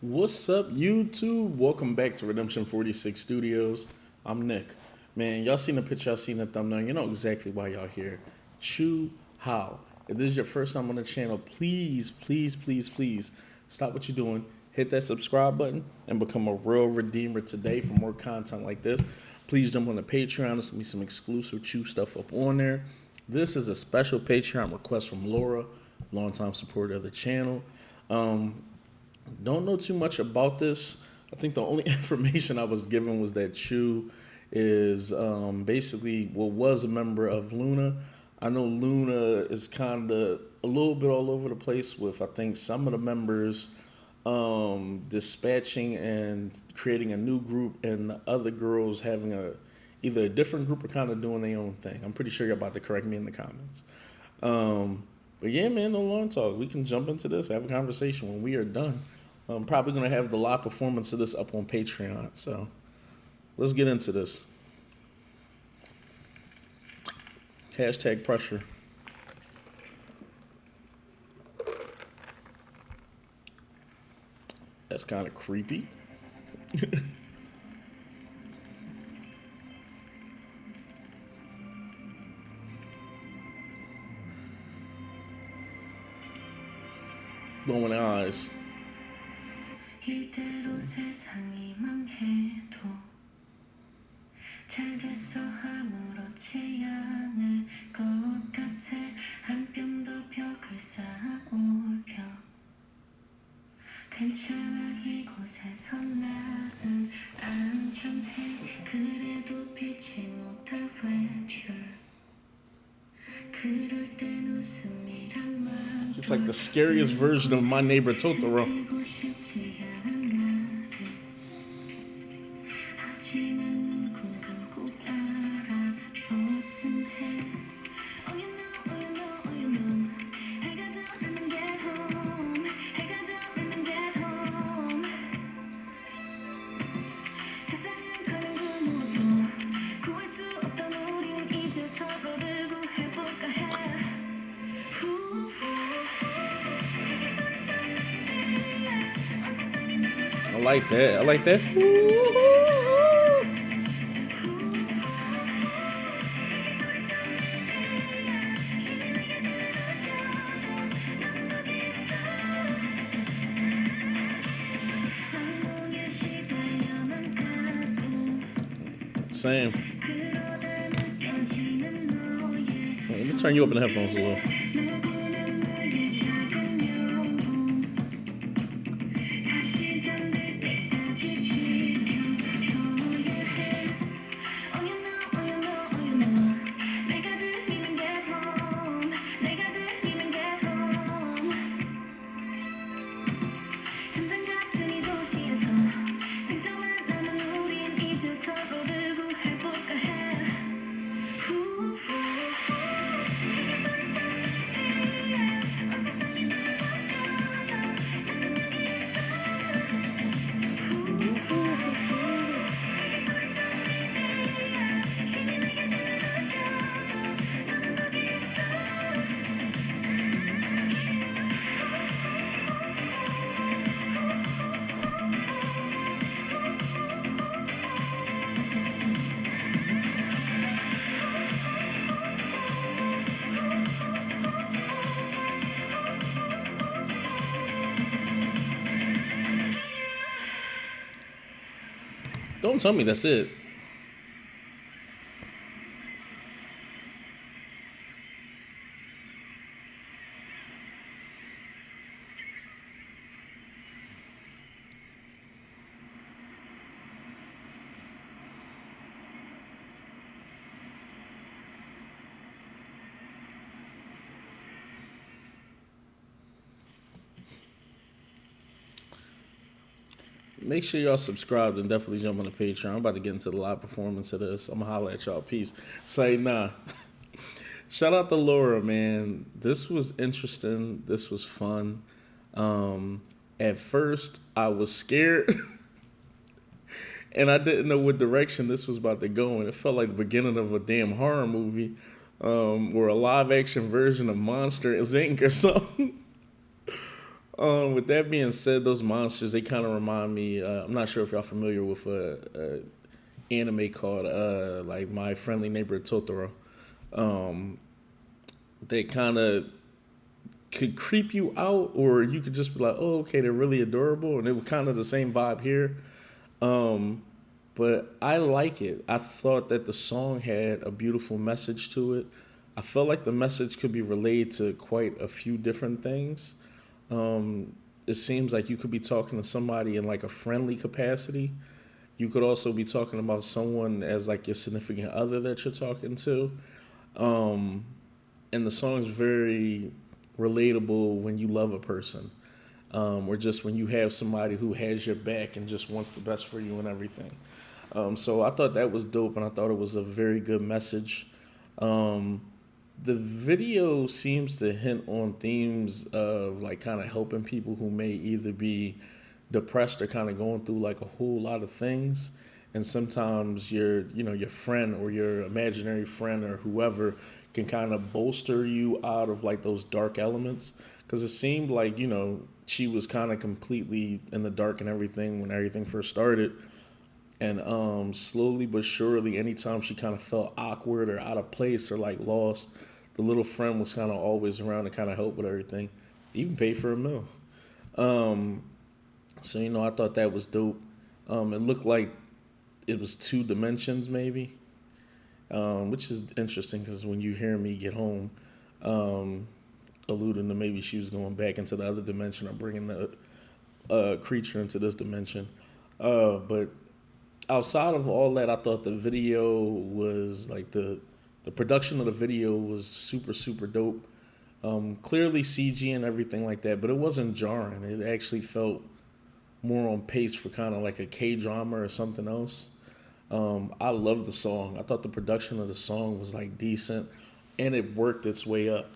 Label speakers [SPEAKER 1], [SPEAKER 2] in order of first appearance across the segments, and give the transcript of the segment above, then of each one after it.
[SPEAKER 1] What's up, YouTube? Welcome back to Redemption 46 Studios. I'm Nick. Man, y'all seen the picture, y'all seen the thumbnail. You know exactly why y'all here. CHUU, Howl. If this is your first time on the channel, please stop what you're doing. Hit that subscribe button and become a real redeemer today for more content like this. Please jump on the Patreon. There's going to be some exclusive CHUU stuff up on there. This is a special Patreon request from Laura, longtime supporter of the channel. Don't know too much about this. I think the only information I was given was that CHUU is basically was a member of Luna. I know Luna is kind of a little bit all over the place with, I think, some of the members dispatching and creating a new group and the other girls having either a different group or kind of doing their own thing. I'm pretty sure you're about to correct me in the comments. But yeah, man, no long talk. We can jump into this, have a conversation when we are done. I'm probably going to have the live performance of this up on Patreon. So let's get into this. Hashtag pressure. That's kind of creepy. Blowing eyes.
[SPEAKER 2] 이대로 세상이 망해도 잘 됐어 아무렇지 않을 것 같아 한 뼘 더 벽을 쌓아올려 괜찮아 이곳에서 나는 안전해 그래도 피치 못할 외출 그럴 땐 웃음이란 말
[SPEAKER 1] Looks like the scariest version of My Neighbor Totoro. I like that. I like that. Same. Let me turn you up in the headphones a little. Don't tell me that's it. Make sure y'all subscribe and definitely jump on the Patreon. I'm about to get into the live performance of this. I'm going to holler at y'all. Peace. Say nah. Shout out to Laura, man. This was interesting. This was fun. At first, I was scared. And I didn't know what direction this was about to go. And it felt like the beginning of a damn horror movie. Or a live-action version of Monster Inc. or something. With that being said, those monsters, they kind of remind me. I'm not sure if y'all familiar with a anime called like My Friendly Neighbor Totoro. Um, they kind of could creep you out, or you could just be like, oh, okay, they're really adorable, and it was kind of the same vibe here. Um, but I like it. I thought that the song had a beautiful message to it. I felt like the message could be relayed to quite a few different things. It seems like you could be talking to somebody in like a friendly capacity. You could also be talking about someone as like your significant other that you're talking to. And the song is very relatable when you love a person, or just when you have somebody who has your back and just wants the best for you and everything. So I thought that was dope, and I thought it was a very good message. Um, the video seems to hint on themes of like kind of helping people who may either be depressed or kind of going through like a whole lot of things. And sometimes your friend or your imaginary friend or whoever can kind of bolster you out of like those dark elements. Because it seemed like, she was kind of completely in the dark and everything when everything first started. And slowly but surely, anytime she kind of felt awkward or out of place or like lost, the little friend was kind of always around to kind of help with everything, even pay for a meal. Um, so I thought that was dope. It looked like it was two dimensions maybe, which is interesting because when you hear me get home, um, alluding to maybe she was going back into the other dimension or bringing the creature into this dimension. But outside of all that, I thought the video was like the production of the video was super super dope. Clearly CG and everything like that, but it wasn't jarring. It actually felt more on pace for kind of like a K drama or something else. I love the song. I thought the production of the song was like decent, and it worked its way up.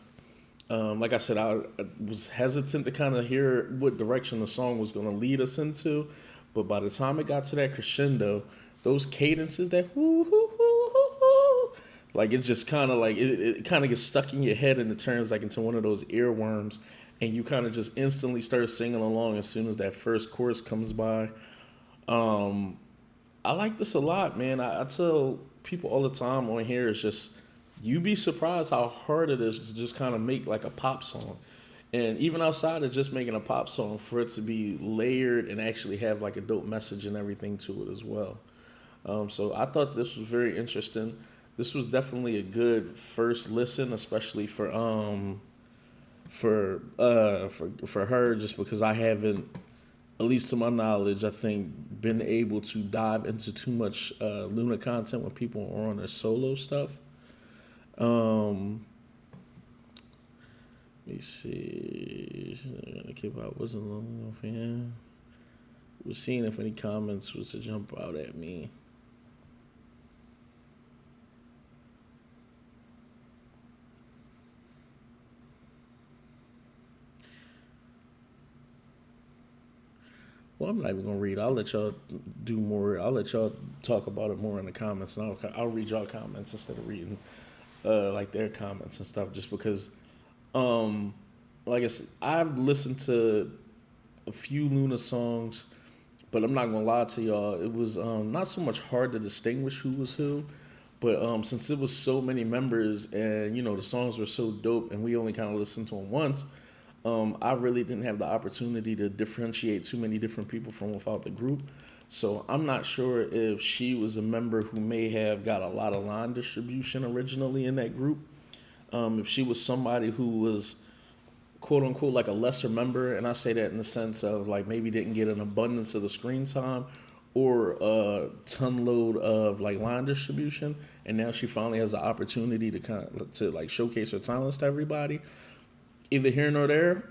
[SPEAKER 1] Like I said, I was hesitant to kind of hear what direction the song was going to lead us into, but by the time it got to that crescendo, those cadences, that whoo hoo hoo hoo hoo, like it's just kind of like it kind of gets stuck in your head and it turns like into one of those earworms, and you kind of just instantly start singing along as soon as that first chorus comes by. Um, I like this a lot, man. I tell people all the time on here, it's just you'd be surprised how hard it is to just kind of make like a pop song. And even outside of just making a pop song, for it to be layered and actually have like a dope message and everything to it as well. So I thought this was very interesting. This was definitely a good first listen, especially for her, just because I haven't, at least to my knowledge, I think been able to dive into too much Luna content when people are on their solo stuff. Um, Let me see. K-pop wasn't long enough. Yeah, was seeing if any comments was to jump out at me. Well, I'm not even gonna read. I'll let y'all do more. I'll let y'all talk about it more in the comments, and I'll read y'all comments instead of reading like their comments and stuff. Just because, um, like I said, I've listened to a few Luna songs, but I'm not gonna lie to y'all. It was not so much hard to distinguish who was who, but since it was so many members and the songs were so dope, and we only kind of listened to them once, I really didn't have the opportunity to differentiate too many different people from without the group. So I'm not sure if she was a member who may have got a lot of line distribution originally in that group. If she was somebody who was quote unquote like a lesser member, and I say that in the sense of like maybe didn't get an abundance of the screen time or a ton load of like line distribution, and now she finally has the opportunity to kind of to like showcase her talents to everybody. Either here nor there,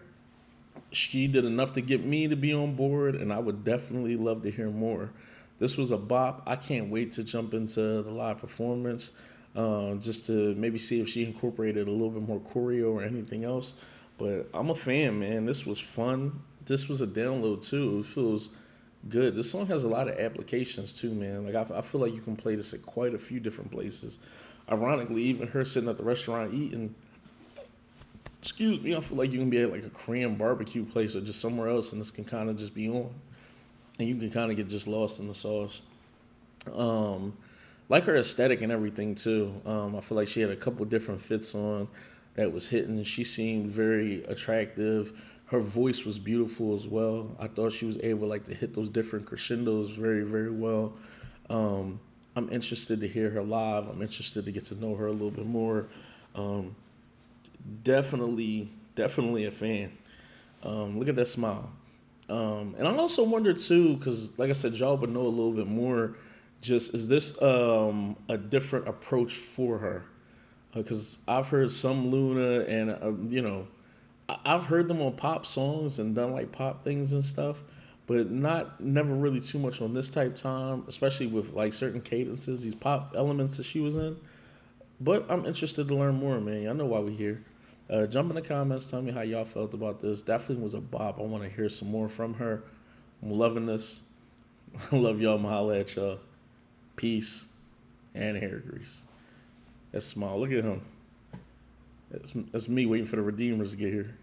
[SPEAKER 1] she did enough to get me to be on board, and I would definitely love to hear more. This was a bop. I can't wait to jump into the live performance, just to maybe see if she incorporated a little bit more choreo or anything else. But I'm a fan, man. This was fun. This was a download too. It feels good. This song has a lot of applications too, man. Like I feel like you can play this at quite a few different places. Ironically, even her sitting at the restaurant eating, excuse me, I feel like you can be at like a Korean barbecue place or just somewhere else, and this can kind of just be on, and you can kind of get just lost in the sauce. Um, like her aesthetic and everything too. I feel like she had a couple different fits on that was hitting. She seemed very attractive. Her voice was beautiful as well. I thought she was able like to hit those different crescendos very, very well. I'm interested to hear her live. I'm interested to get to know her a little bit more. Um, definitely a fan. Look at that smile. And I also wonder too, because like I said, y'all would know a little bit more. Just is this a different approach for her? Because I've heard some Luna, and I've heard them on pop songs and done like pop things and stuff, but not never really too much on this type time, especially with like certain cadences, these pop elements that she was in. But I'm interested to learn more, man. Y'all know why we're here. Jump in the comments, tell me how y'all felt about this. Definitely was a bop. I want to hear some more from her. I'm loving this. I love y'all. Mahalo at y'all. Peace and hair grease. That's small. Look at him. That's me waiting for the Redeemers to get here.